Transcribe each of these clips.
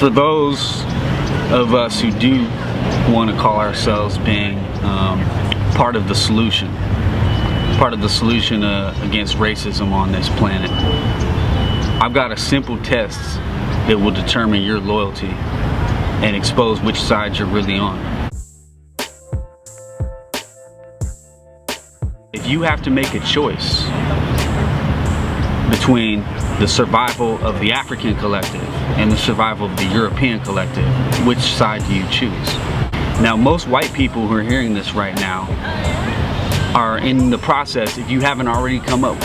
For those of us who do want to call ourselves being part of the solution against racism on this planet, I've got a simple test that will determine your loyalty and expose which side you're really on. If you have to make a choice between the survival of the African collective and the survival of the European collective, which side do you choose? Now, most white people who are hearing this right now are in the process, if you haven't already come up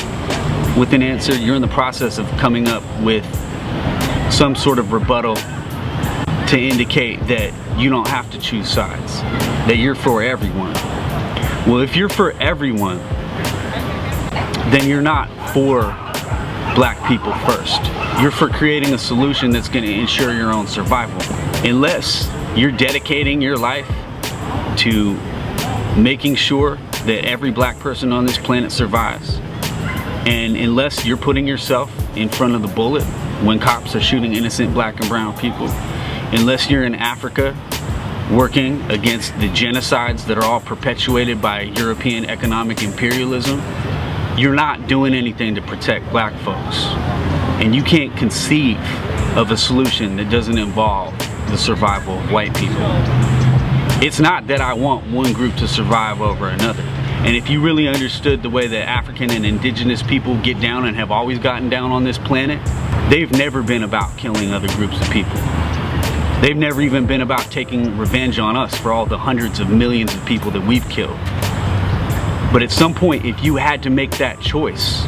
with an answer, you're in the process of coming up with some sort of rebuttal to indicate that you don't have to choose sides, that you're for everyone. Well, if you're for everyone, then you're not for black people first. You're for creating a solution that's going to ensure your own survival. Unless you're dedicating your life to making sure that every black person on this planet survives, and unless you're putting yourself in front of the bullet when cops are shooting innocent black and brown people, unless you're in Africa working against the genocides that are all perpetuated by European economic imperialism, you're not doing anything to protect black folks. And you can't conceive of a solution that doesn't involve the survival of white people. It's not that I want one group to survive over another. And if you really understood the way that African and indigenous people get down and have always gotten down on this planet, they've never been about killing other groups of people. They've never even been about taking revenge on us for all the hundreds of millions of people that we've killed. But at some point, if you had to make that choice,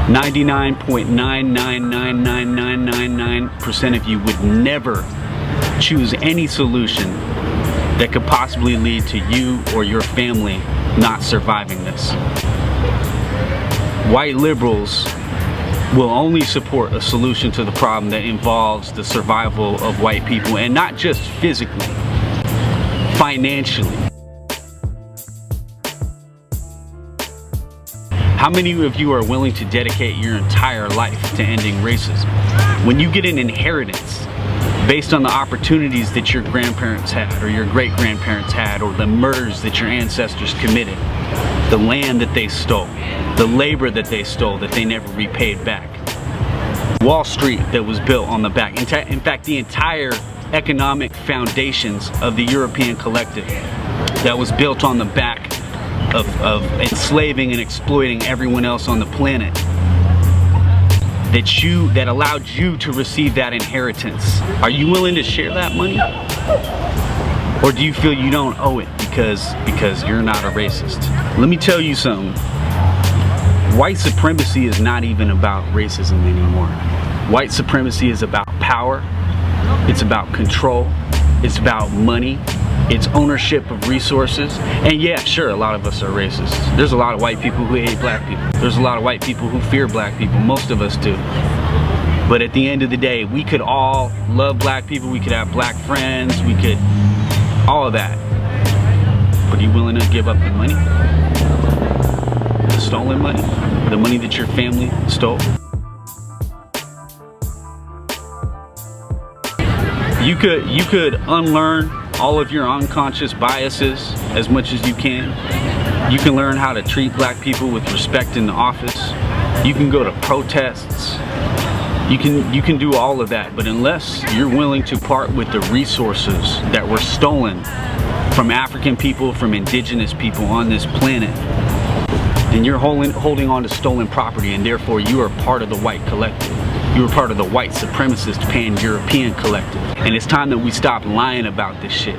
99.999999% of you would never choose any solution that could possibly lead to you or your family not surviving this. White liberals will only support a solution to the problem that involves the survival of white people, and not just physically, financially. How many of you are willing to dedicate your entire life to ending racism? When you get an inheritance based on the opportunities that your grandparents had, or your great-grandparents had, or the murders that your ancestors committed, the land that they stole, the labor that they stole that they never repaid back, Wall Street that was built on the back, in fact, the entire economic foundations of the European collective that was built on the back of enslaving and exploiting everyone else on the planet, that allowed you to receive that inheritance. Are you willing to share that money? Or do you feel you don't owe it because you're not a racist? Let me tell you something. White supremacy is not even about racism anymore. White supremacy is about power. It's about control. It's about money. It's ownership of resources. And yeah, sure, a lot of us are racist. There's a lot of white people who hate black people. There's a lot of white people who fear black people. Most of us do. But at the end of the day, we could all love black people. We could have black friends. We could, all of that. But are you willing to give up the money? The stolen money? The money that your family stole? You could unlearn all of your unconscious biases as much as you can. You can learn how to treat black people with respect in the office. You can go to protests. You can do all of that, but unless you're willing to part with the resources that were stolen from African people, from indigenous people on this planet, then you're holding on to stolen property, and therefore you are part of the white collective. You are part of the white supremacist pan-European collective. And it's time that we stop lying about this shit.